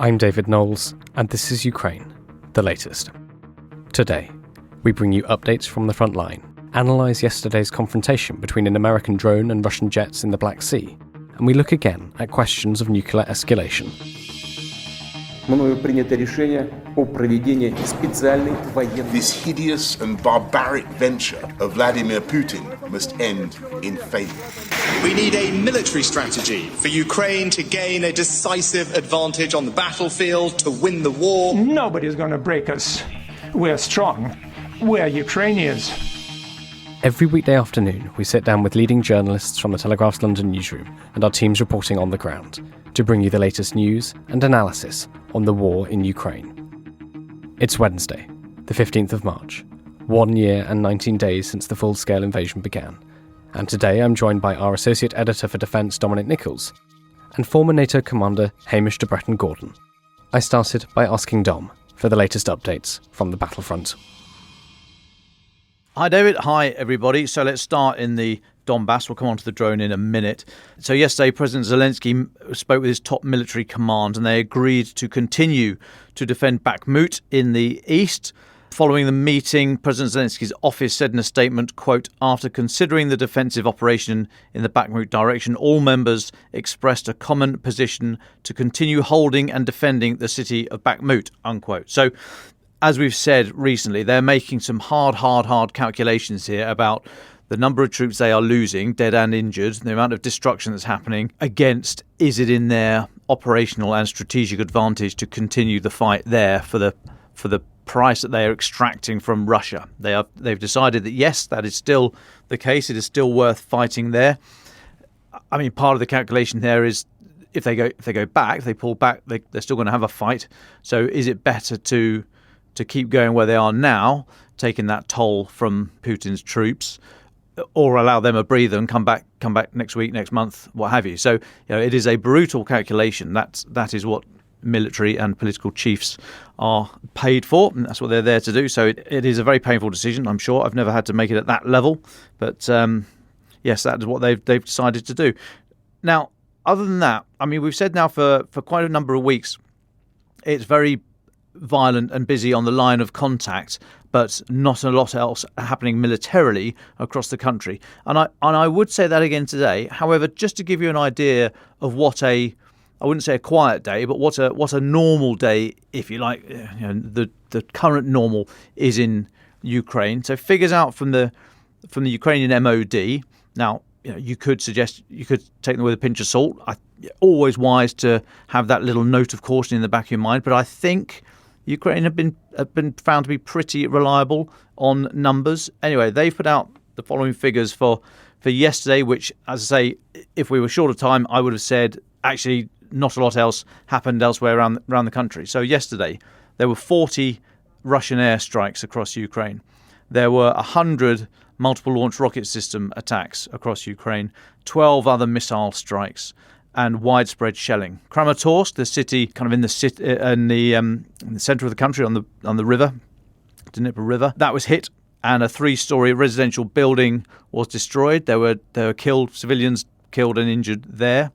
I'm David Knowles, and this is Ukraine, the latest. Today, we bring you updates from the front line, analyse yesterday's confrontation between an American drone and Russian jets in the Black Sea, and we look again at questions of nuclear escalation. This hideous and barbaric venture of Vladimir Putin must end in failure. We need a military strategy for Ukraine to gain a decisive advantage on the battlefield, to win the war. Nobody's going to break us. We're strong. We're Ukrainians. Every weekday afternoon, we sit down with leading journalists from the Telegraph's London newsroom and our teams reporting on the ground to bring you the latest news and analysis on the war in Ukraine. It's Wednesday, the 15th of March, 1 year and 19 days since the full-scale invasion began. And today I'm joined by our Associate Editor for Defence, Dominic Nicholls, and former NATO Commander Hamish de Bretton-Gordon. I started by asking Dom for the latest updates from the battlefront. Hi David, hi everybody. So let's start in the Donbass. We'll come on to the drone in a minute. So yesterday President Zelensky spoke with his top military command and they agreed to continue to defend Bakhmut in the east. Following the meeting, President Zelensky's office said in a statement, quote, "After considering the defensive operation in the Bakhmut direction, all members expressed a common position to continue holding and defending the city of Bakhmut," unquote. So as we've said recently, they're making some hard calculations here about the number of troops they are losing, dead and injured, the amount of destruction that's happening, against is it in their operational and strategic advantage to continue the fight there for the price that they are extracting from Russia. They've decided that yes, that is still the case. It is still worth fighting there. I mean, part of the calculation there is if they go back, if they pull back, they're still going to have a fight. So is it better to keep going where they are now, taking that toll from Putin's troops, or allow them a breather and come back next week, next month, what have you? So it is a brutal calculation. That is what military and political chiefs are paid for, and that's what they're there to do. So it is a very painful decision, I'm sure. I've never had to make it at that level, but yes, that is what they've decided to do. Now, other than that, I mean, we've said now for quite a number of weeks, it's very violent and busy on the line of contact, but not a lot else happening militarily across the country. And I would say that again today. However, just to give you an idea of what I wouldn't say a quiet day, but what a normal day, if you like, the current normal is in Ukraine. So figures out from the Ukrainian MOD. Now, you could take them with a pinch of salt. Always wise to have that little note of caution in the back of your mind. But I think Ukraine have been found to be pretty reliable on numbers. Anyway, they've put out the following figures for yesterday, which, as I say, if we were short of time, I would have said actually not a lot else happened elsewhere around the country. So yesterday, there were 40 Russian airstrikes across Ukraine. There were 100 multiple launch rocket system attacks across Ukraine, 12 other missile strikes, and widespread shelling. Kramatorsk, the city kind of in the centre of the country on the river, Dnieper River, that was hit, and a 3-story residential building was destroyed. There were civilians killed and injured there.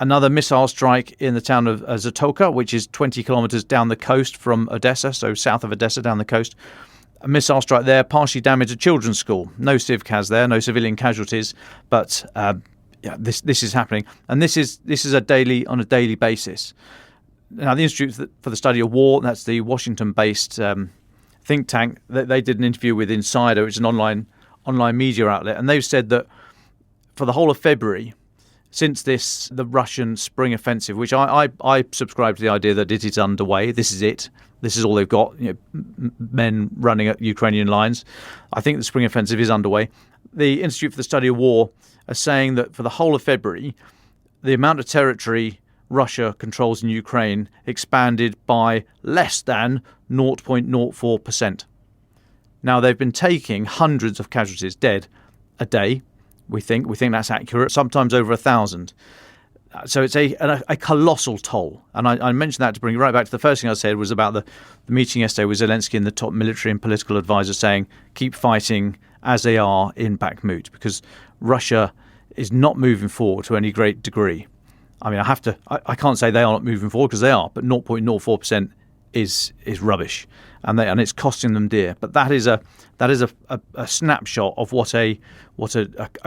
Another missile strike in the town of Zatoka, which is 20 kilometres down the coast from Odessa, so south of Odessa down the coast. A missile strike there partially damaged a children's school. No civcas there, no civilian casualties, but this is happening, and this is on a daily basis. Now, the Institute for the Study of War, that's the Washington-based think tank, they did an interview with Insider, which is an online media outlet, and they've said that for the whole of February, since the Russian spring offensive, which I subscribe to the idea that it is underway. This is it. This is all they've got. Men running at Ukrainian lines. I think the spring offensive is underway. The Institute for the Study of War are saying that for the whole of February, the amount of territory Russia controls in Ukraine expanded by less than 0.04%. Now, they've been taking hundreds of casualties dead a day. We think that's accurate, sometimes over 1,000. So it's a colossal toll. And I mentioned that to bring you right back to the first thing I said was about the meeting yesterday with Zelensky and the top military and political advisors saying, keep fighting as they are in Bakhmut, because Russia is not moving forward to any great degree. I mean, I can't say they are not moving forward, because they are, but 0.04% is rubbish, and it's costing them dear. But that is a snapshot of what a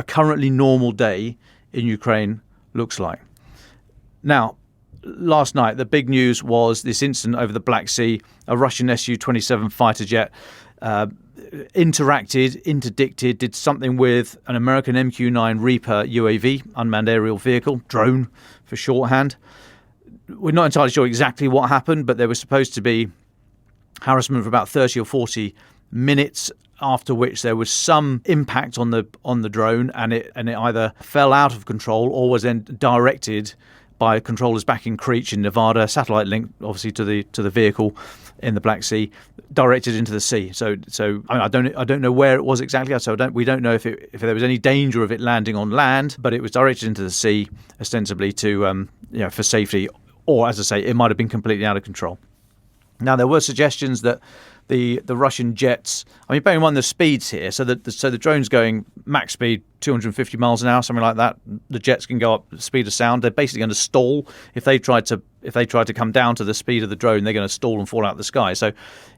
currently normal day in Ukraine looks like. Now, last night the big news was this incident over the Black Sea. A Russian Su-27 fighter jet interdicted, did something with an American MQ-9 Reaper UAV, unmanned aerial vehicle, drone for shorthand. We're not entirely sure exactly what happened, but there was supposed to be harassment for about 30 or 40 minutes, after which there was some impact on the drone, and it either fell out of control or was then directed by controllers back in Creech in Nevada, satellite link obviously to the vehicle in the Black Sea, directed into the sea. So I mean, I don't know where it was exactly. So we don't know if there was any danger of it landing on land, but it was directed into the sea ostensibly to for safety, or as I say, it might have been completely out of control. Now, there were suggestions that the Russian jets, I mean, bearing in mind the speeds here, so the drone's going max speed 250 miles an hour, something like that. The jets can go up the speed of sound. They're basically going to stall. If they tried to come down to the speed of the drone, they're going to stall and fall out of the sky. So,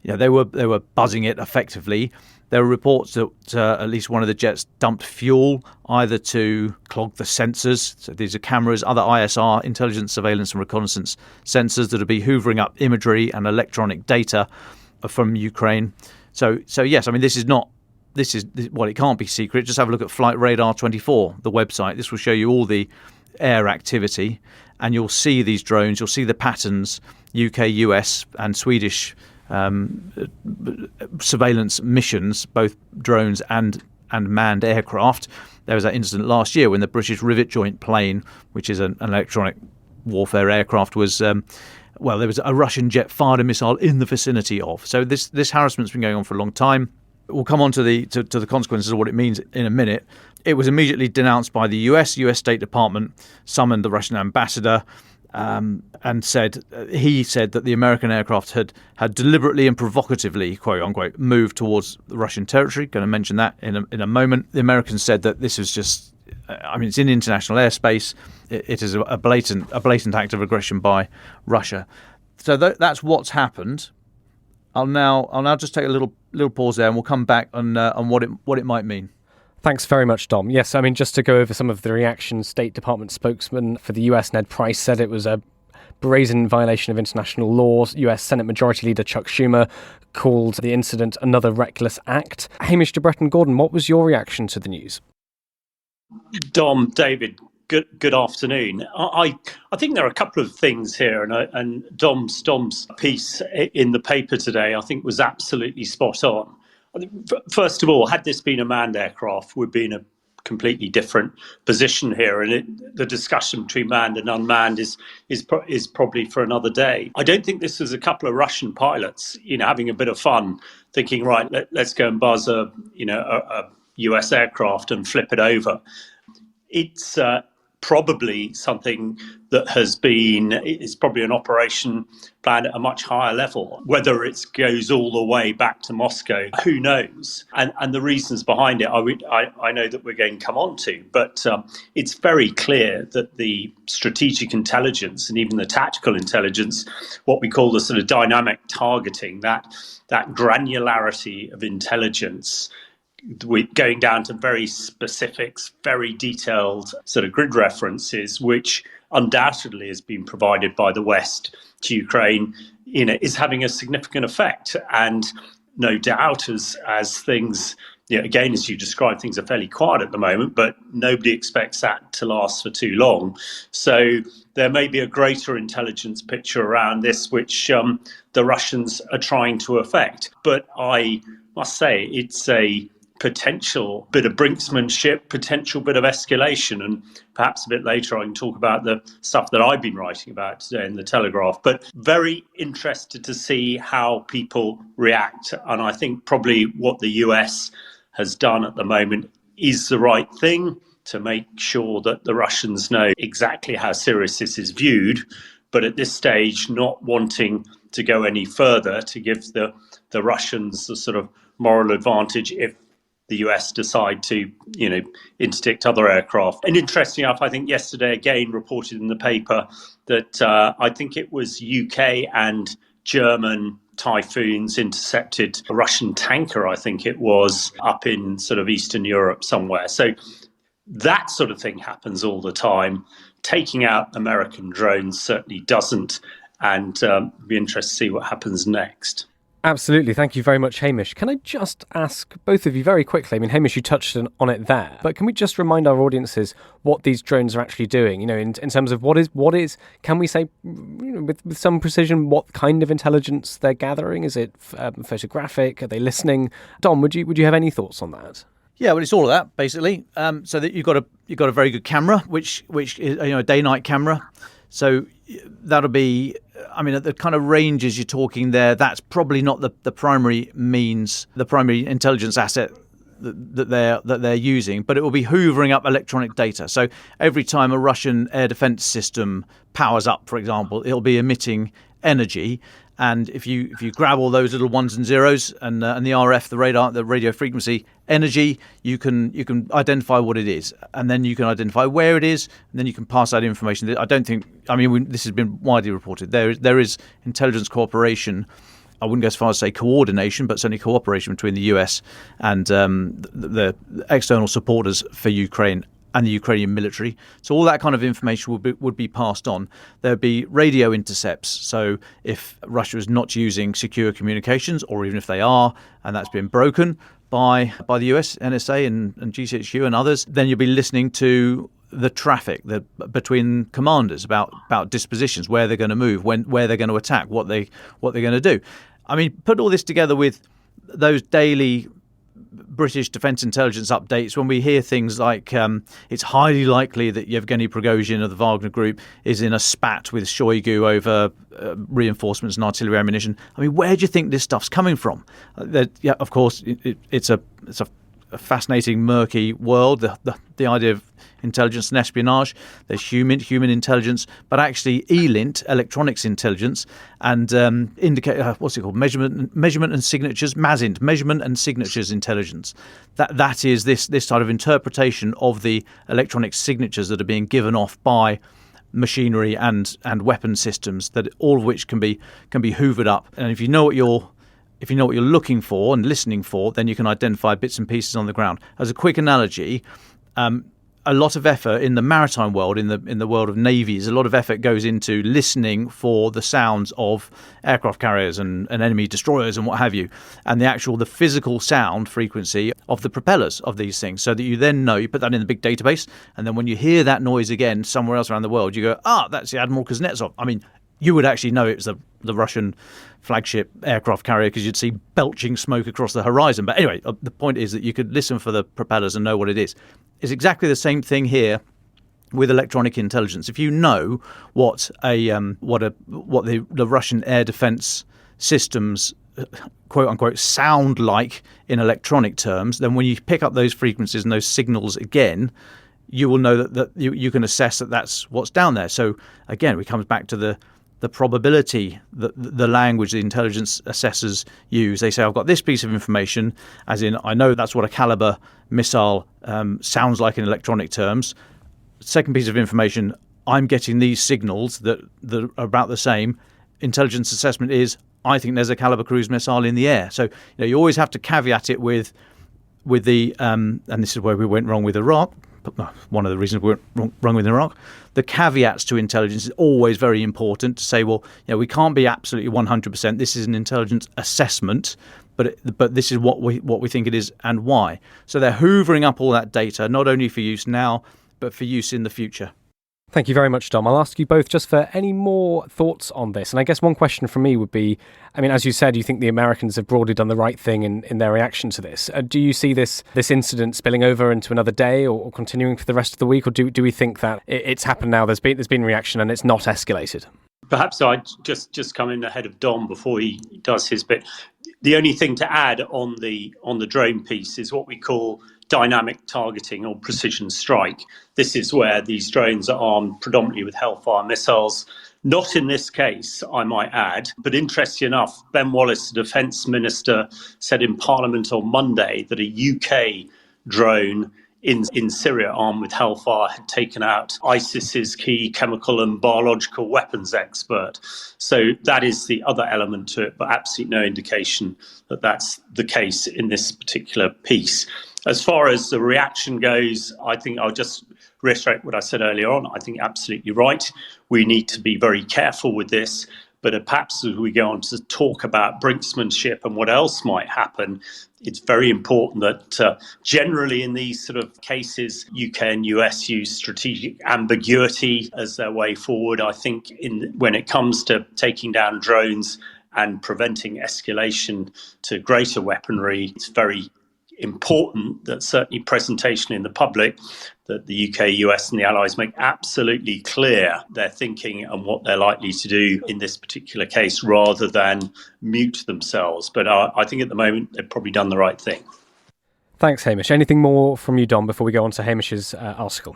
they were buzzing it effectively. There were reports that at least one of the jets dumped fuel, either to clog the sensors. So these are cameras, other ISR, intelligence, surveillance and reconnaissance sensors that would be hoovering up imagery and electronic data from Ukraine. So yes, I mean, this is it can't be secret. Just have a look at Flight Radar 24, the website. This will show you all the air activity, and you'll see these drones. You'll see the patterns, UK, US and Swedish surveillance missions, both drones and manned aircraft. There was that incident last year when the British Rivet Joint plane, which is an electronic warfare aircraft, was there was a Russian jet fired a missile in the vicinity of. So this harassment's been going on for a long time. We'll come on to the consequences of what it means in a minute. It was immediately denounced by the US State Department summoned the Russian ambassador, and said that the American aircraft had deliberately and provocatively, quote unquote, moved towards the Russian territory. Going to mention that in a moment. The Americans said that this was just, it's in international airspace. It is a blatant act of aggression by Russia. So that's what's happened. I'll now just take a little pause there, and we'll come back on what it might mean. Thanks very much, Dom. Yes, I mean, just to go over some of the reactions, State Department spokesman for the US, Ned Price, said it was a brazen violation of international laws. US Senate Majority Leader Chuck Schumer called the incident another reckless act. Hamish to Bretton-Gordon, what was your reaction to the news? Dom, David, good afternoon. I think there are a couple of things here, and Dom's piece in the paper today, I think, was absolutely spot on. First of all, had this been a manned aircraft, we'd be in a completely different position here, and the discussion between manned and unmanned is probably for another day. I don't think this was a couple of Russian pilots, having a bit of fun, thinking, right, let's go and buzz a US aircraft and flip it over. It's probably something that is probably an operation planned at a much higher level. Whether it goes all the way back to Moscow, who knows? And the reasons behind it, I know that we're going to come on to, but it's very clear that the strategic intelligence and even the tactical intelligence, what we call the sort of dynamic targeting, that granularity of intelligence, we're going down to very specifics, very detailed sort of grid references, which undoubtedly has been provided by the West to Ukraine, is having a significant effect. And no doubt, as things, again, as you described, things are fairly quiet at the moment, but nobody expects that to last for too long. So there may be a greater intelligence picture around this, which the Russians are trying to affect. But I must say, it's a potential bit of brinksmanship, potential bit of escalation, and perhaps a bit later I can talk about the stuff that I've been writing about today in the Telegraph. But very interested to see how people react, and I think probably what the US has done at the moment is the right thing to make sure that the Russians know exactly how serious this is viewed, but at this stage not wanting to go any further to give the Russians the sort of moral advantage if the US decide to, interdict other aircraft. And interesting enough, I think yesterday again reported in the paper that I think it was UK and German Typhoons intercepted a Russian tanker, I think it was, up in sort of Eastern Europe somewhere. So that sort of thing happens all the time. Taking out American drones certainly doesn't, and be interested to see what happens next. Absolutely. Thank you very much, Hamish. Can I just ask both of you very quickly? I mean, Hamish, you touched on it there, but can we just remind our audiences what these drones are actually doing? In terms of what is, can we say, with some precision, what kind of intelligence they're gathering? Is it photographic? Are they listening? Dom, would you have any thoughts on that? Yeah, well, it's all of that basically. So that you've got a very good camera, which is a day-night camera. So that'll be, at the kind of ranges you're talking there, that's probably not the primary means, the primary intelligence asset that they're using, but it will be hoovering up electronic data. So every time a Russian air defense system powers up, for example, it'll be emitting energy. And if you grab all those little ones and zeros and the RF, the radar, the radio frequency energy, you can identify what it is, and then you can identify where it is, and then you can pass that information. I don't think, this has been widely reported. There is intelligence cooperation. I wouldn't go as far as say coordination, but certainly cooperation between the US and the external supporters for Ukraine and the Ukrainian military. So all that kind of information would be passed on. There'd be radio intercepts. So if Russia is not using secure communications, or even if they are, and that's been broken by the US, NSA and GCHQ and others, then you'll be listening to the traffic between commanders about dispositions, where they're going to move, where they're going to attack, what they're going to do. Put all this together with those daily British Defence Intelligence updates, when we hear things like it's highly likely that Yevgeny Prigozhin of the Wagner Group is in a spat with Shoigu over reinforcements and artillery ammunition. Where do you think this stuff's coming from? Of course, it's a fascinating, murky world. The idea of intelligence and espionage. There's human intelligence, but actually ELINT, electronics intelligence, and measurement and signatures, MASINT, measurement and signatures intelligence. That is this sort of interpretation of the electronic signatures that are being given off by machinery and weapon systems, that all of which can be hoovered up. And if you know what you're looking for and listening for, then you can identify bits and pieces on the ground. As a quick analogy, a lot of effort in the maritime world, in the world of navies, a lot of effort goes into listening for the sounds of aircraft carriers and enemy destroyers and what have you, and the physical sound frequency of the propellers of these things, so that you then know, you put that in the big database, and then when you hear that noise again somewhere else around the world, you go, that's the Admiral Kuznetsov. You would actually know it was the Russian flagship aircraft carrier, because you'd see belching smoke across the horizon. But anyway, the point is that you could listen for the propellers and know what it is. It's exactly the same thing here with electronic intelligence. If you know what the Russian air defense systems quote unquote sound like in electronic terms, then when you pick up those frequencies and those signals again, you will know that you can assess that that's what's down there. So again, it comes back to the probability, the language the intelligence assessors use. They say, I've got this piece of information, as in I know that's what a Caliber missile sounds like in electronic terms. Second piece of information, I'm getting these signals that are about the same. Intelligence assessment is, I think there's a Caliber cruise missile in the air. So you always have to caveat it with the and this is where we went wrong with Iraq. One of the reasons we went wrong with Iraq. The caveats to intelligence is always very important to say, we can't be absolutely 100%. This is an intelligence assessment, but this is what we think it is and why. So they're hoovering up all that data, not only for use now, but for use in the future. Thank you very much, Dom. I'll ask you both just for any more thoughts on this. And I guess one question from me would be, as you said, you think the Americans have broadly done the right thing in their reaction to this. Do you see this incident spilling over into another day or continuing for the rest of the week? Or do we think that it's happened now, there's been reaction and it's not escalated? Perhaps I just come in ahead of Dom before he does his bit. The only thing to add on the drone piece is what we call dynamic targeting or precision strike. This is where these drones are armed predominantly with Hellfire missiles. Not in this case, I might add, but interestingly enough, Ben Wallace, the Defence Minister, said in Parliament on Monday that a UK drone in Syria armed with Hellfire had taken out ISIS's key chemical and biological weapons expert. So that is the other element to it, but absolutely no indication that that's the case in this particular piece. As far as the reaction goes, I think I'll just reiterate what I said earlier on. I think absolutely right. We need to be very careful with this. But perhaps as we go on to talk about brinksmanship and what else might happen, it's very important that generally in these sort of cases, UK and US use strategic ambiguity as their way forward. I think when it comes to taking down drones and preventing escalation to greater weaponry, it's very important that certainly presentation in the public, that the UK, US and the Allies make absolutely clear their thinking and what they're likely to do in this particular case rather than mute themselves. But I think at the moment they've probably done the right thing. Thanks, Hamish. Anything more from you, Dom, before we go on to Hamish's article?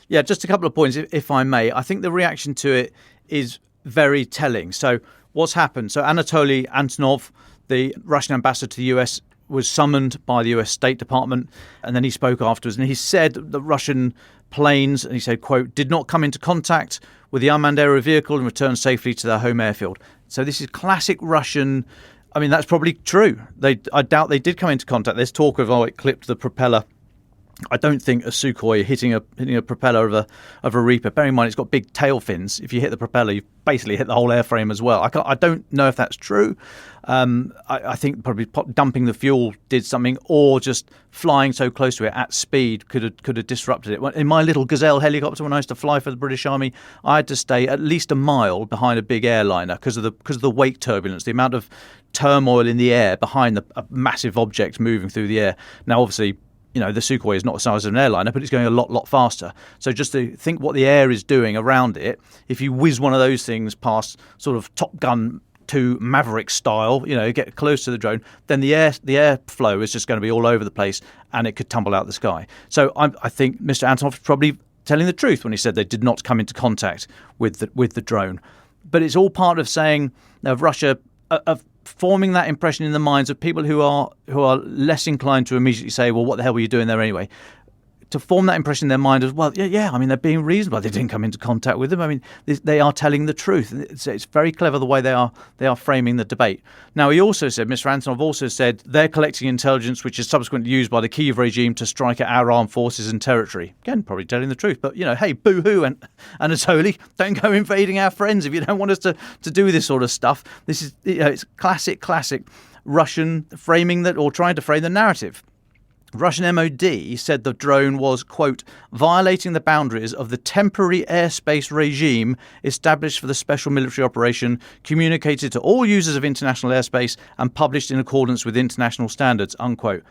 Yeah, just a couple of points, if I may. I think the reaction to it is very telling. So what's happened? So Anatoly Antonov, the Russian ambassador to the US, was summoned by the US State Department, and then he spoke afterwards, and he said the Russian planes, and he said, quote, did not come into contact with the unmanned aerial vehicle and returned safely to their home airfield. So this is classic Russian. I mean, that's probably true. I doubt they did come into contact. There's talk of, it clipped the propeller. I don't think a Sukhoi hitting a propeller of a Reaper. Bear in mind, it's got big tail fins. If you hit the propeller, you basically hit the whole airframe as well. I don't know if that's true. I think probably dumping the fuel did something, or just flying so close to it at speed could have disrupted it. In my little Gazelle helicopter, when I used to fly for the British Army, I had to stay at least a mile behind a big airliner because of the wake turbulence, the amount of turmoil in the air behind a massive object moving through the air. Now, obviously, the Sukhoi is not the size of an airliner, but it's going a lot faster. So just to think what the air is doing around it, if you whiz one of those things past sort of Top Gun 2 Maverick style, get close to the drone, then the airflow is just going to be all over the place and it could tumble out the sky. So I think Mr. Antonov is probably telling the truth when he said they did not come into contact with the drone. But it's all part of saying of Russia, of forming that impression in the minds of people who are less inclined to immediately say, well, what the hell were you doing there anyway? To form that impression in their mind as well, I mean, they're being reasonable. They didn't come into contact with them. I mean, they are telling the truth. It's very clever the way they are framing the debate. Now, he also said, Mr. Antonov also said, they're collecting intelligence which is subsequently used by the Kyiv regime to strike at our armed forces and territory. Again, probably telling the truth. But, hey, boo-hoo, and Anatoly, don't go invading our friends if you don't want us to do this sort of stuff. This is, it's classic Russian framing that, or trying to frame the narrative. Russian MOD said the drone was, quote, violating the boundaries of the temporary airspace regime established for the special military operation, communicated to all users of international airspace and published in accordance with international standards, unquote.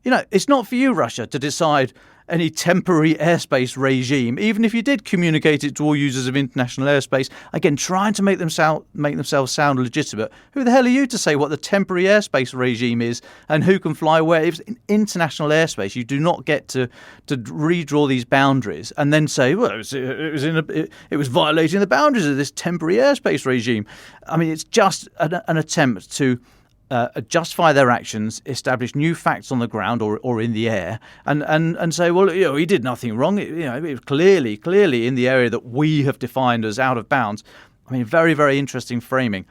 It's not for you, Russia, to decide any temporary airspace regime, even if you did communicate it to all users of international airspace, again, trying to make themselves sound legitimate. Who the hell are you to say what the temporary airspace regime is and who can fly where? If it's in international airspace, you do not get to redraw these boundaries and then say, well, it was violating the boundaries of this temporary airspace regime. I mean, it's just an attempt to justify their actions, establish new facts on the ground or in the air, and say, well, he did nothing wrong. It was clearly in the area that we have defined as out of bounds. I mean, very, very interesting framing.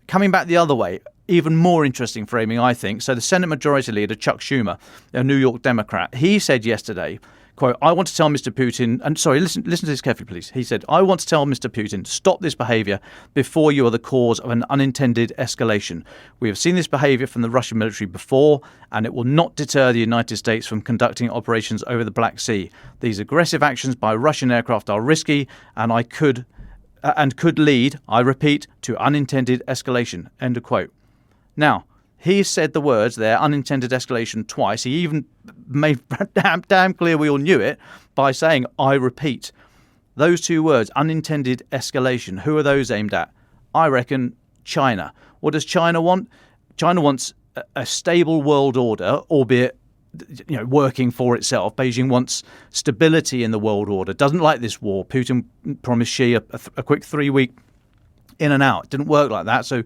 Coming back the other way, even more interesting framing, I think. So the Senate Majority Leader, Chuck Schumer, a New York Democrat, he said yesterday, quote, I want to tell Mr. Putin, and sorry, listen to this carefully, please. He said, I want to tell Mr. Putin, stop this behaviour before you are the cause of an unintended escalation. We have seen this behaviour from the Russian military before, and it will not deter the United States from conducting operations over the Black Sea. These aggressive actions by Russian aircraft are risky, and could lead, I repeat, to unintended escalation. End of quote. Now, he said the words there, unintended escalation, twice. He even made damn clear we all knew it by saying, I repeat. Those two words, unintended escalation, who are those aimed at? I reckon China. What does China want? China wants a stable world order, albeit working for itself. Beijing wants stability in the world order, doesn't like this war. Putin promised Xi a quick 3-week in and out. It didn't work like that. So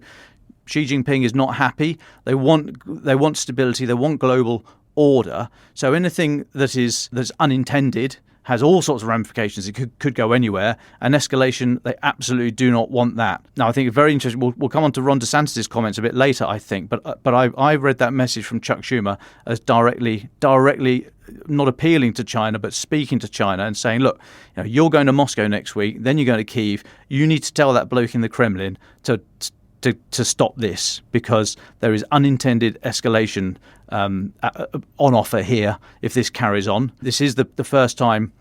Xi Jinping is not happy. They want stability. They want global order. So anything that's unintended has all sorts of ramifications. It could go anywhere. And escalation, they absolutely do not want that. Now, I think it's very interesting. We'll come on to Ron DeSantis' comments a bit later, I think. But I read that message from Chuck Schumer as directly not appealing to China, but speaking to China and saying, look, you're going to Moscow next week, then you're going to Kyiv. You need to tell that bloke in the Kremlin to stop this, because there is unintended escalation on offer here if this carries on. This is the first time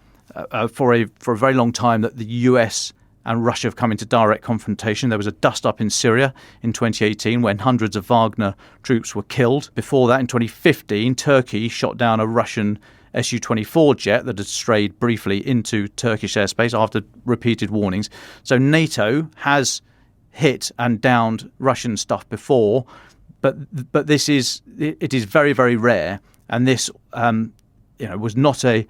for a very long time that the US and Russia have come into direct confrontation. There was a dust-up in Syria in 2018 when hundreds of Wagner troops were killed. Before that, in 2015, Turkey shot down a Russian Su-24 jet that had strayed briefly into Turkish airspace after repeated warnings. So NATO has hit and downed Russian stuff before, but it is very, very rare, and this was not a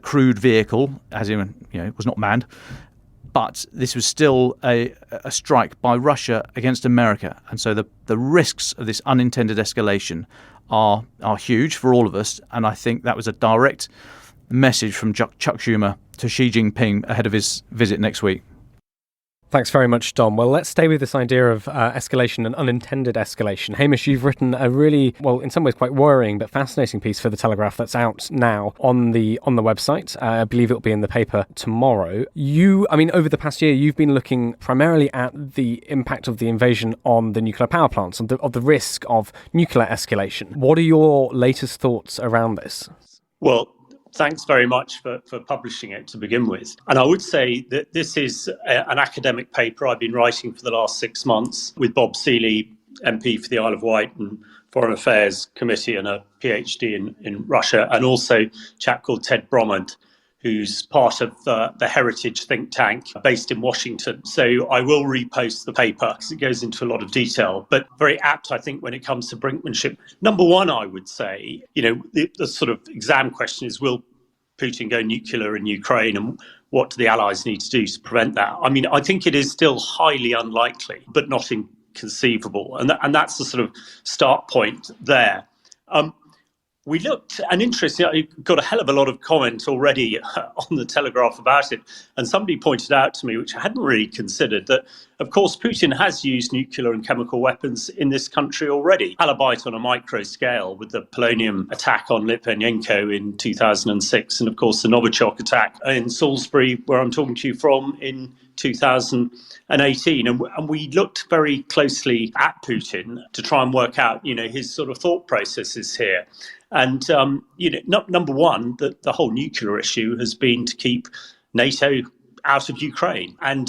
crewed vehicle, as in it was not manned, but this was still a strike by Russia against America, and so the risks of this unintended escalation are huge for all of us, and I think that was a direct message from Chuck Schumer to Xi Jinping ahead of his visit next week. Thanks very much, Dom. Well, let's stay with this idea of escalation and unintended escalation. Hamish, you've written a really, well, in some ways quite worrying but fascinating piece for The Telegraph that's out now on the website. I believe it'll be in the paper tomorrow. Over the past year, you've been looking primarily at the impact of the invasion on the nuclear power plants, of the risk of nuclear escalation. What are your latest thoughts around this? Well, thanks very much for publishing it to begin with. And I would say that this is an academic paper I've been writing for the last 6 months with Bob Seeley, MP for the Isle of Wight and Foreign Affairs Committee, and a PhD in Russia, and also a chap called Ted Bromond, who's part of the Heritage think tank based in Washington. So I will repost the paper because it goes into a lot of detail, but very apt, I think, when it comes to brinkmanship. Number one, I would say, the sort of exam question is, will Putin go nuclear in Ukraine, and what do the Allies need to do to prevent that? I mean, I think it is still highly unlikely, but not inconceivable. And that's the sort of start point there. We looked, and interesting, I got a hell of a lot of comment already on the Telegraph about it. And somebody pointed out to me, which I hadn't really considered, that, of course, Putin has used nuclear and chemical weapons in this country already. Albeit on a micro scale, with the polonium attack on Litvinenko in 2006, and, of course, the Novichok attack in Salisbury, where I'm talking to you from, in 2018. And we looked very closely at Putin to try and work out, his sort of thought processes here. And, number one, the whole nuclear issue has been to keep NATO out of Ukraine. And,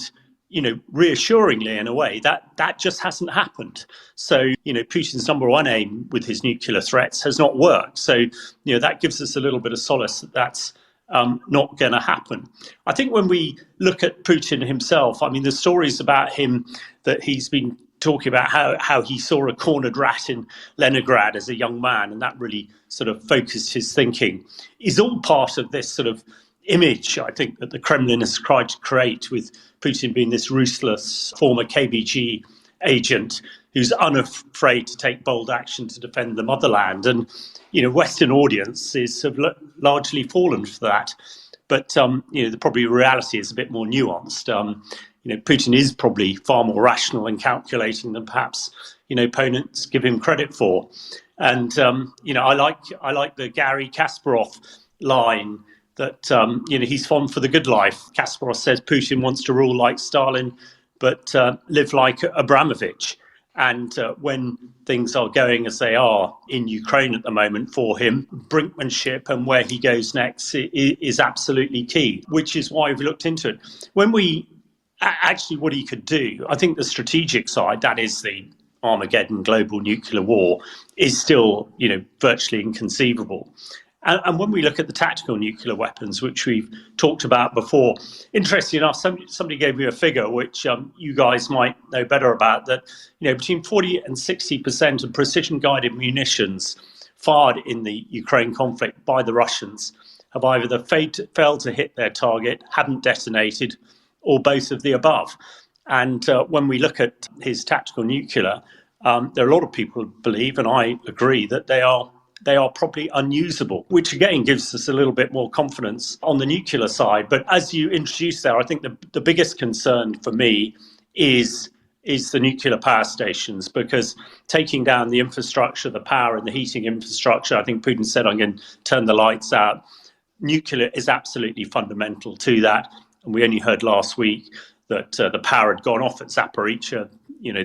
reassuringly, in a way, that just hasn't happened. So, Putin's number one aim with his nuclear threats has not worked. So, that gives us a little bit of solace that that's not going to happen. I think when we look at Putin himself, the stories about him that he's been talking about how he saw a cornered rat in Leningrad as a young man, and that really sort of focused his thinking, is all part of this sort of image, I think, that the Kremlin has tried to create, with Putin being this ruthless former KGB agent who's unafraid to take bold action to defend the motherland. And, Western audiences have largely fallen for that. But, the probably reality is a bit more nuanced. Putin is probably far more rational and calculating than perhaps, opponents give him credit for. And, I like the Garry Kasparov line that, he's fond for the good life. Kasparov says Putin wants to rule like Stalin, but live like Abramovich. And when things are going as they are in Ukraine at the moment for him, brinkmanship and where he goes next is absolutely key, which is why we've looked into it. When we actually, what he could do, I think the strategic side, that is the Armageddon global nuclear war, is still, virtually inconceivable. And when we look at the tactical nuclear weapons, which we've talked about before, interestingly enough, somebody gave me a figure which you guys might know better about, that between 40 and 60% of precision-guided munitions fired in the Ukraine conflict by the Russians have either failed to hit their target, haven't detonated, or both of the above. And when we look at his tactical nuclear, there are a lot of people who believe, and I agree, that they are probably unusable, which again gives us a little bit more confidence on the nuclear side. But as you introduced there, I think the biggest concern for me is the nuclear power stations, because taking down the infrastructure, the power and the heating infrastructure, I think Putin said, I'm going to turn the lights out. Nuclear is absolutely fundamental to that. And we only heard last week that the power had gone off at Zaporizhzhia,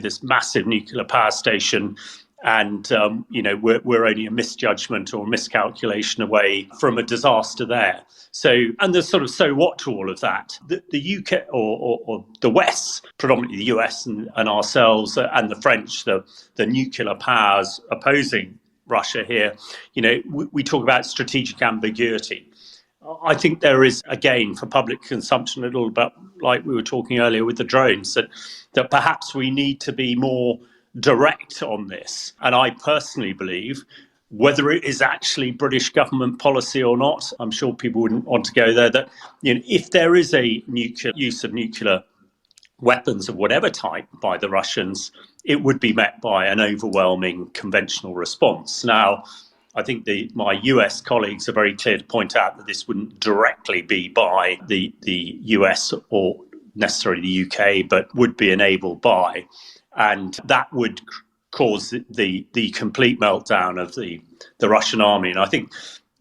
this massive nuclear power station. And, we're only a misjudgment or a miscalculation away from a disaster there. So, and there's sort of so what to all of that. The UK or the West, predominantly the US and ourselves and the French, the nuclear powers opposing Russia here, we talk about strategic ambiguity. I think there is, again, for public consumption, a little bit like we were talking earlier with the drones, that perhaps we need to be more direct on this. And I personally believe, whether it is actually British government policy or not, I'm sure people wouldn't want to go there, that if there is a use of nuclear weapons of whatever type by the Russians, it would be met by an overwhelming conventional response. Now, I think my US colleagues are very clear to point out that this wouldn't directly be by the US or necessarily the UK, but would be enabled by. And that would cause the complete meltdown of the Russian army. And I think,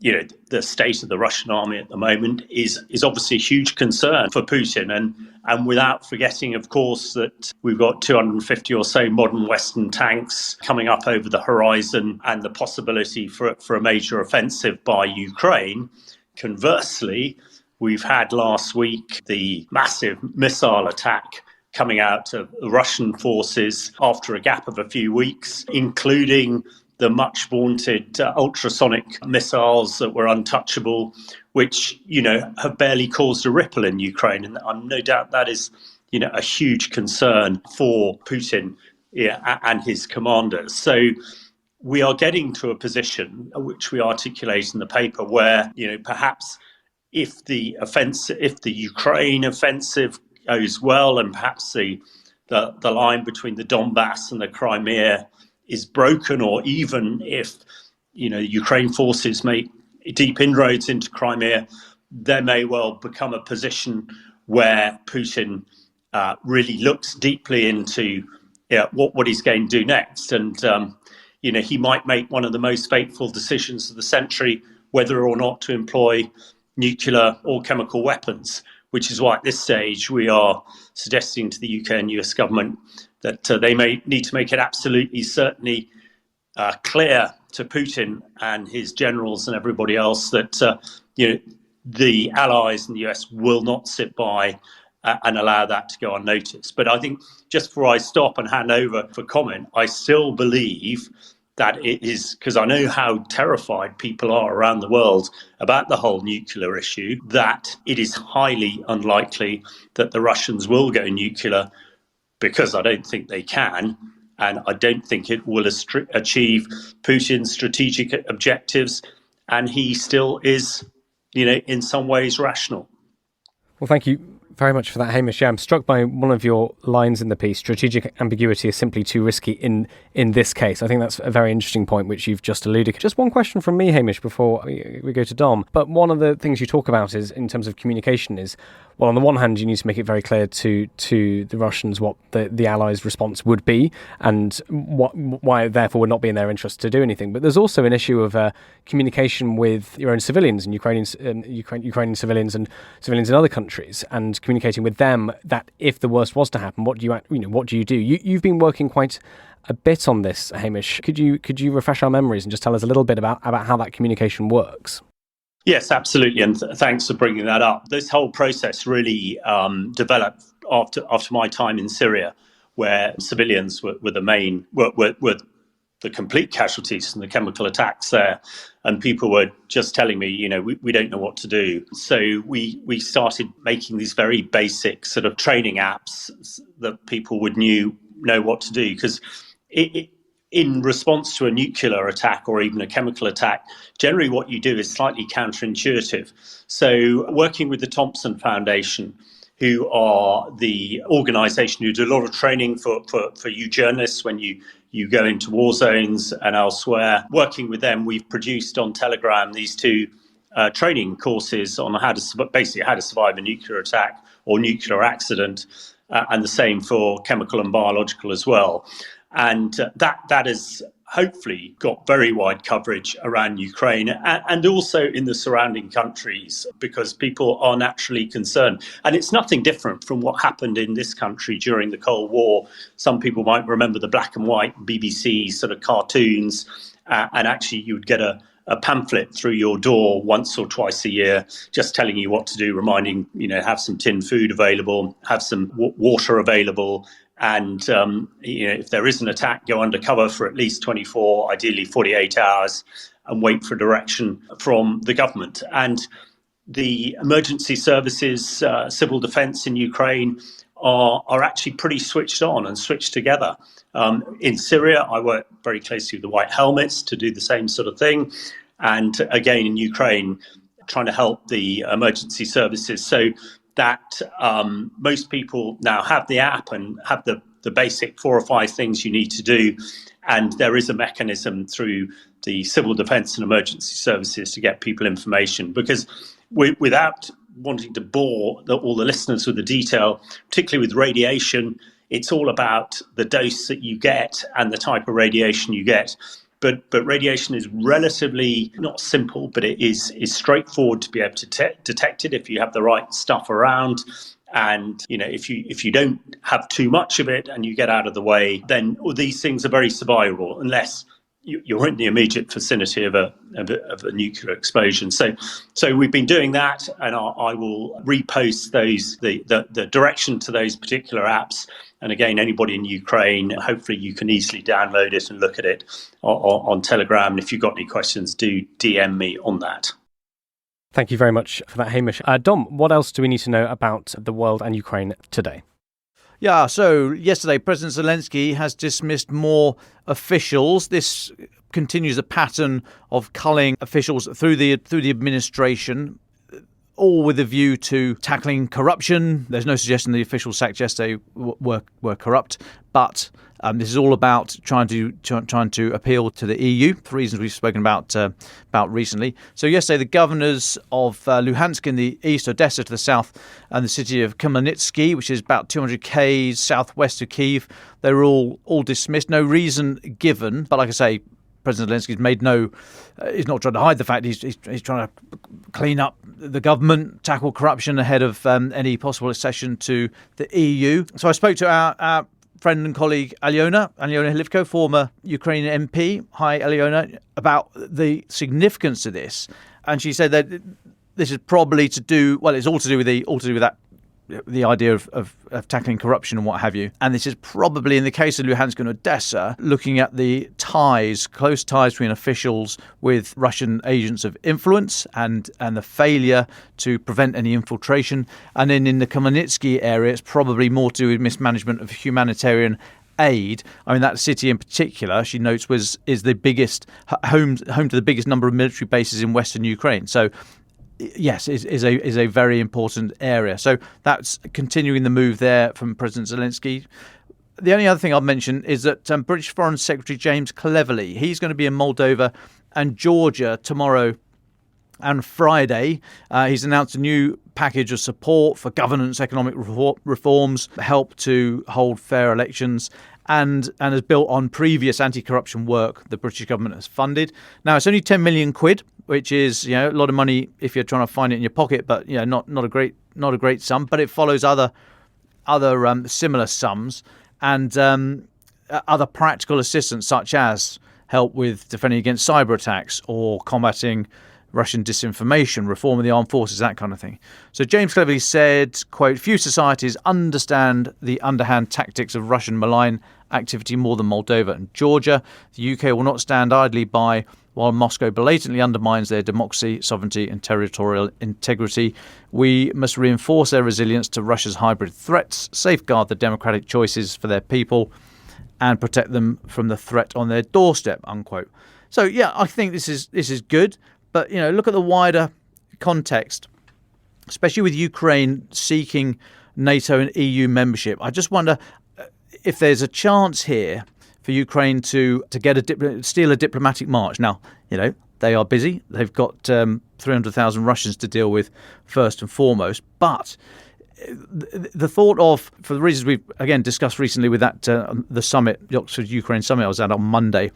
the state of the Russian army at the moment is obviously a huge concern for Putin. And without forgetting, of course, that we've got 250 or so modern Western tanks coming up over the horizon and the possibility for a major offensive by Ukraine. Conversely, we've had last week the massive missile attack coming out of the Russian forces after a gap of a few weeks, including the much vaunted ultrasonic missiles that were untouchable, which, have barely caused a ripple in Ukraine. And no doubt that is, a huge concern for Putin and his commanders. So we are getting to a position which we articulate in the paper where, perhaps if the Ukraine offensive goes well, and perhaps the line between the Donbass and the Crimea is broken, or even if Ukraine forces make deep inroads into Crimea, there may well become a position where Putin really looks deeply into what he's going to do next, and he might make one of the most fateful decisions of the century, whether or not to employ nuclear or chemical weapons. Which is why at this stage we are suggesting to the UK and US government that they may need to make it absolutely certainly clear to Putin and his generals and everybody else that the allies in the US will not sit by and allow that to go unnoticed. But I think just before I stop and hand over for comment, I still believe that it is, because I know how terrified people are around the world about the whole nuclear issue, that it is highly unlikely that the Russians will go nuclear, because I don't think they can. And I don't think it will achieve Putin's strategic objectives. And he still is, in some ways rational. Well, thank you very much for that, Hamish. Yeah, I'm struck by one of your lines in the piece. Strategic ambiguity is simply too risky in this case. I think that's a very interesting point, which you've just alluded to. Just one question from me, Hamish, before we go to Dom. But one of the things you talk about is, in terms of communication, is, well, on the one hand, you need to make it very clear to the Russians what the Allies' response would be, and why, therefore, would not be in their interest to do anything. But there's also an issue of communication with your own civilians and Ukrainian civilians and civilians in other countries, and communicating with them that if the worst was to happen, what do you do? You've been working quite a bit on this, Hamish. Could you refresh our memories and just tell us a little bit about how that communication works? Yes, absolutely, and thanks for bringing that up. This whole process really developed after my time in Syria, where civilians were the complete casualties from the chemical attacks there, and people were just telling me, we don't know what to do. So we started making these very basic sort of training apps that people would know what to do, because in response to a nuclear attack or even a chemical attack, generally what you do is slightly counterintuitive. So working with the Thompson Foundation, who are the organisation who do a lot of training for you journalists when you go into war zones and elsewhere. Working with them, we've produced on Telegram these two training courses on how to survive a nuclear attack or nuclear accident, and the same for chemical and biological as well. And that has hopefully got very wide coverage around Ukraine and also in the surrounding countries, because people are naturally concerned. And it's nothing different from what happened in this country during the Cold War. Some people might remember the black and white BBC sort of cartoons, and actually you would get a pamphlet through your door once or twice a year, just telling you what to do, reminding, have some tinned food available, have some water available. And, if there is an attack, go undercover for at least 24, ideally 48 hours, and wait for direction from the government. And the emergency services, civil defense in Ukraine are actually pretty switched on and switched together. In Syria, I work very closely with the White Helmets to do the same sort of thing. And again, in Ukraine, trying to help the emergency services so that most people now have the app and have the basic 4 or 5 things you need to do. And there is a mechanism through the civil defence and emergency services to get people information. Because without wanting to bore all the listeners with the detail, particularly with radiation, it's all about the dose that you get and the type of radiation you get. But radiation is relatively not simple, but it is straightforward to be able to detect it if you have the right stuff around. And if you don't have too much of it and you get out of the way, then all these things are very survivable, unless you're in the immediate vicinity of a nuclear explosion. So we've been doing that, and I will repost the direction to those particular apps. And again, anybody in Ukraine, hopefully you can easily download it and look at it on Telegram. And if you've got any questions, do DM me on that. Thank you very much for that, Hamish. Dom, what else do we need to know about the world and Ukraine today? Yeah, so yesterday, President Zelensky has dismissed more officials. This continues a pattern of culling officials through the administration, all with a view to tackling corruption. There's no suggestion the officials sacked yesterday were corrupt, but this is all about trying to appeal to the EU for reasons we've spoken about recently. So yesterday, the governors of Luhansk in the east, Odessa to the south, and the city of Khmelnytsky, which is about 200 km southwest of Kyiv, they were all dismissed. No reason given, but like I say, President Zelensky's made he's not trying to hide the fact he's trying to clean up the government, tackle corruption ahead of any possible accession to the EU. So I spoke to our friend and colleague Alyona Hlivko, former Ukrainian MP. Hi, Alyona, about the significance of this. And she said that this is probably it's all to do with that. The idea of tackling corruption and what have you. And this is probably, in the case of Luhansk and Odessa, looking at the close ties between officials with Russian agents of influence and the failure to prevent any infiltration. And then in the Khmelnytsky area, it's probably more to do with mismanagement of humanitarian aid. I mean, that city in particular, she notes, is the biggest home to the biggest number of military bases in Western Ukraine. So yes, is a very important area. So that's continuing the move there from President Zelensky. The only other thing I'll mention is that British Foreign Secretary James Cleverly, he's going to be in Moldova and Georgia tomorrow and Friday. He's announced a new package of support for governance, economic reforms, help to hold fair elections, and has built on previous anti-corruption work the British government has funded. Now, it's only 10 million quid, which is a lot of money if you're trying to find it in your pocket, but not a great sum. But it follows other similar sums and other practical assistance, such as help with defending against cyber attacks or combating Russian disinformation, reform of the armed forces, that kind of thing. So James Cleverly said, quote, "Few societies understand the underhand tactics of Russian malign activity more than Moldova and Georgia. The UK will not stand idly by while Moscow blatantly undermines their democracy, sovereignty and territorial integrity. We must reinforce their resilience to Russia's hybrid threats, safeguard the democratic choices for their people, and protect them from the threat on their doorstep, unquote. So, yeah, I think this is good. But, look at the wider context, especially with Ukraine seeking NATO and EU membership. I just wonder if there's a chance here for Ukraine to get steal a diplomatic march. Now, they are busy. They've got 300,000 Russians to deal with first and foremost. But the thought of, for the reasons we've, again, discussed recently with that the summit, the Oxford Ukraine summit I was at on Monday,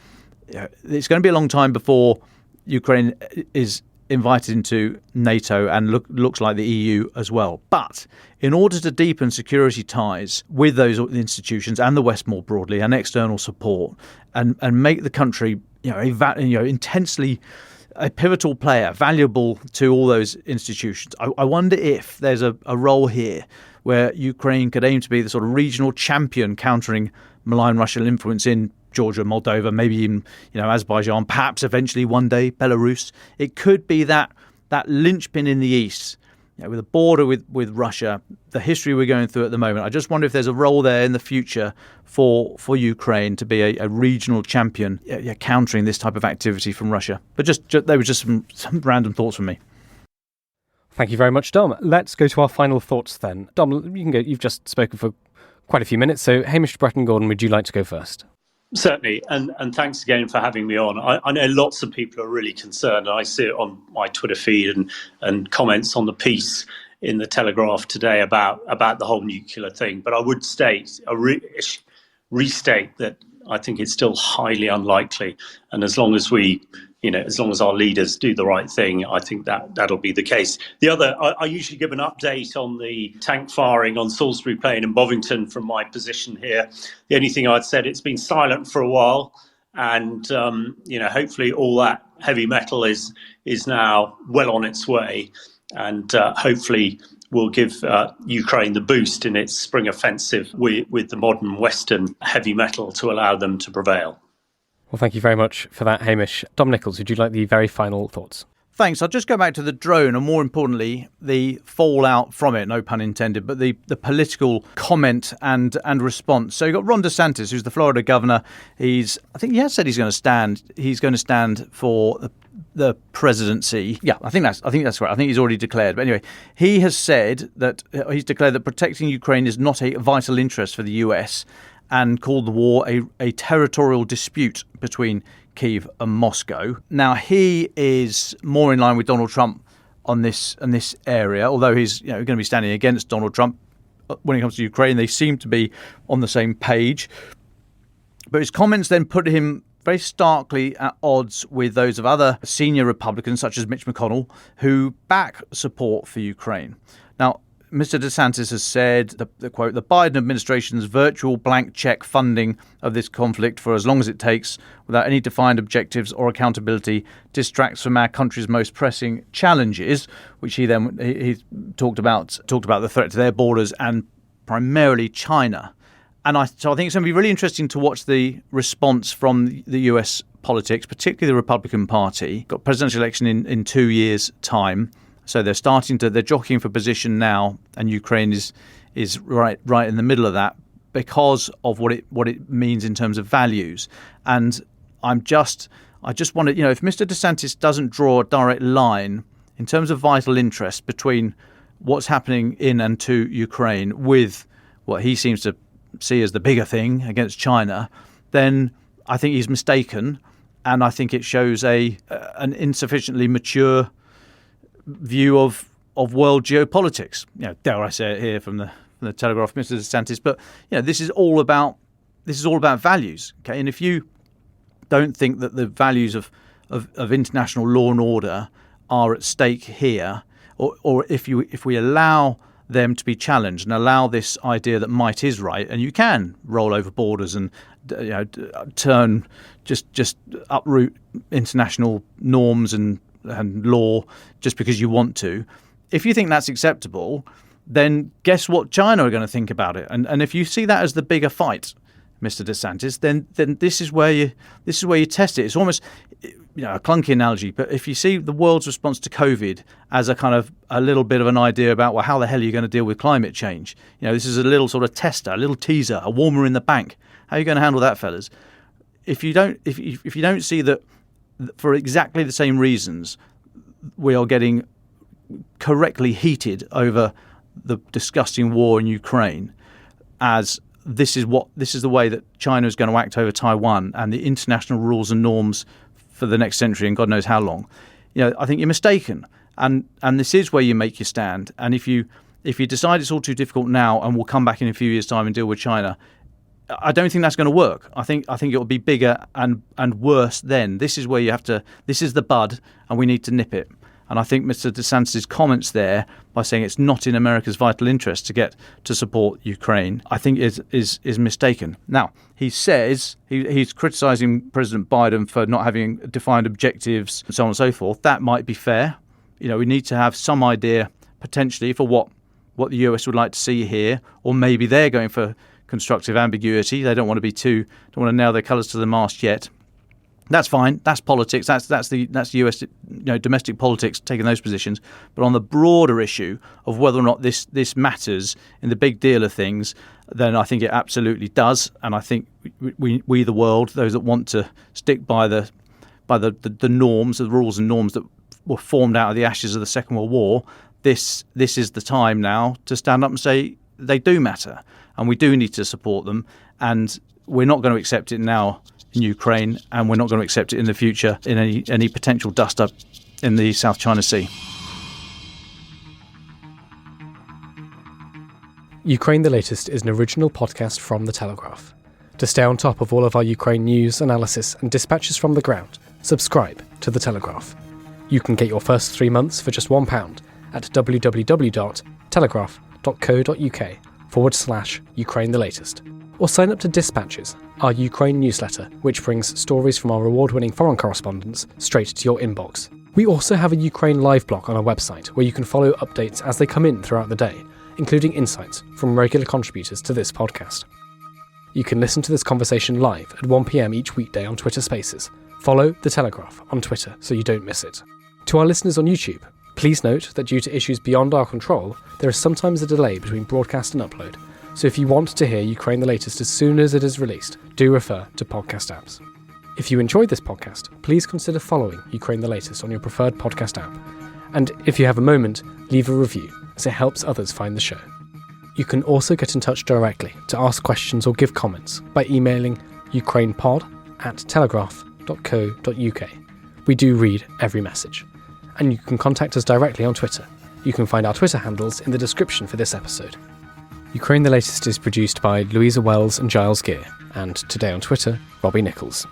it's going to be a long time before Ukraine is invited into NATO and looks like the EU as well. But in order to deepen security ties with those institutions and the West more broadly, and external support, and make the country intensely a pivotal player, valuable to all those institutions, I wonder if there's a role here where Ukraine could aim to be the sort of regional champion countering malign Russian influence in Georgia, Moldova, maybe even Azerbaijan, perhaps eventually one day Belarus. It could be that linchpin in the east, with a border with Russia, the history we're going through at the moment. I just wonder if there's a role there in the future for Ukraine to be a regional champion countering this type of activity from Russia. But they were just some random thoughts from me. Thank you very much, Dom. Let's go to our final thoughts then. Dom, you can go. You've just spoken for quite a few minutes, so Hamish Bretton-Gordon, would you like to go first? Certainly, and thanks again for having me on. I know lots of people are really concerned, and I see it on my Twitter feed and comments on the piece in the Telegraph today about the whole nuclear thing. But I would restate that I think it's still highly unlikely, and as long as our leaders do the right thing, I think that'll be the case. The other, I usually give an update on the tank firing on Salisbury Plain and Bovington from my position here. The only thing I'd said, it's been silent for a while, and hopefully all that heavy metal is now well on its way, and hopefully will give Ukraine the boost in its spring offensive with the modern Western heavy metal to allow them to prevail. Well, thank you very much for that, Hamish. Dom Nichols, would you like the very final thoughts? Thanks. I'll just go back to the drone and, more importantly, the fallout from it, no pun intended, but the political comment and response. So you've got Ron DeSantis, who's the Florida governor. I think he has said he's going to stand for the presidency. Yeah, I think that's right. I think he's already declared. But anyway, he has said that he's declared that protecting Ukraine is not a vital interest for the US, and called the war a territorial dispute between Kyiv and Moscow. Now, he is more in line with Donald Trump on this area, although he's going to be standing against Donald Trump when it comes to Ukraine. They seem to be on the same page. But his comments then put him very starkly at odds with those of other senior Republicans, such as Mitch McConnell, who back support for Ukraine. Now, Mr. DeSantis has said, the quote, the Biden administration's virtual blank check funding of this conflict for as long as it takes, without any defined objectives or accountability, distracts from our country's most pressing challenges, which he talked about the threat to their borders and primarily China. And so I think it's going to be really interesting to watch the response from the US politics, particularly the Republican Party. Got a presidential election in 2 years' time. So they're jockeying for position now, and Ukraine is right in the middle of that because of what it means in terms of values. And I just wonder, if Mr. DeSantis doesn't draw a direct line in terms of vital interest between what's happening in and to Ukraine with what he seems to see as the bigger thing against China, then I think he's mistaken, and I think it shows an insufficiently mature view of world geopolitics. Dare I say it here from the Telegraph, Mr. DeSantis, but this is all about values. Okay, and if you don't think that the values of international law and order are at stake here, or if we allow them to be challenged and allow this idea that might is right, and you can roll over borders and turn just uproot international norms and law just because you want to. If you think that's acceptable, then guess what China are going to think about it. And if you see that as the bigger fight, Mr. DeSantis, then this is where you test it. It's almost a clunky analogy, but if you see the world's response to COVID as a kind of a little bit of an idea about, well, how the hell are you going to deal with climate change? This is a little sort of tester, a little teaser, a warmer in the bank. How are you going to handle that, fellas? If you don't see that for exactly the same reasons, we are getting correctly heated over the disgusting war in Ukraine, as this is the way that China is going to act over Taiwan and the international rules and norms for the next century and God knows how long. I think you're mistaken, and this is where you make your stand. And if you decide it's all too difficult now and we'll come back in a few years' time and deal with China, I don't think that's going to work. I think it will be bigger and worse then. This is where you have to. This is the bud, and we need to nip it. And I think Mr. DeSantis' comments there, by saying it's not in America's vital interest to get to support Ukraine, I think is mistaken. Now, he says he's criticising President Biden for not having defined objectives and so on and so forth. That might be fair. We need to have some idea potentially for what the US would like to see here, or maybe they're going for constructive ambiguity. They don't want to nail their colours to the mast yet. That's fine. That's politics. That's US domestic politics taking those positions. But on the broader issue of whether or not this matters in the big deal of things, then I think it absolutely does. And I think we the world, those that want to stick by the norms, the rules and norms that were formed out of the ashes of the Second World War, this is the time now to stand up and say they do matter, and we do need to support them. And we're not going to accept it now in Ukraine, and we're not going to accept it in the future in any potential dust-up in the South China Sea. Ukraine the Latest is an original podcast from The Telegraph. To stay on top of all of our Ukraine news, analysis and dispatches from the ground, subscribe to The Telegraph. You can get your first 3 months for just £1 at www.telegraph.co.uk/Ukraine the Latest. Or sign up to Dispatches, our Ukraine newsletter, which brings stories from our award-winning foreign correspondents straight to your inbox. We also have a Ukraine live blog on our website where you can follow updates as they come in throughout the day, including insights from regular contributors to this podcast. You can listen to this conversation live at 1 p.m. each weekday on Twitter Spaces. Follow The Telegraph on Twitter so you don't miss it. To our listeners on YouTube, please note that due to issues beyond our control, there is sometimes a delay between broadcast and upload. So if you want to hear Ukraine the Latest as soon as it is released, do refer to podcast apps. If you enjoyed this podcast, please consider following Ukraine the Latest on your preferred podcast app. And if you have a moment, leave a review, as it helps others find the show. You can also get in touch directly to ask questions or give comments by emailing ukrainepod@telegraph.co.uk. We do read every message. And you can contact us directly on Twitter. You can find our Twitter handles in the description for this episode. Ukraine the Latest is produced by Louisa Wells and Giles Gear, and today on Twitter, Robbie Nichols.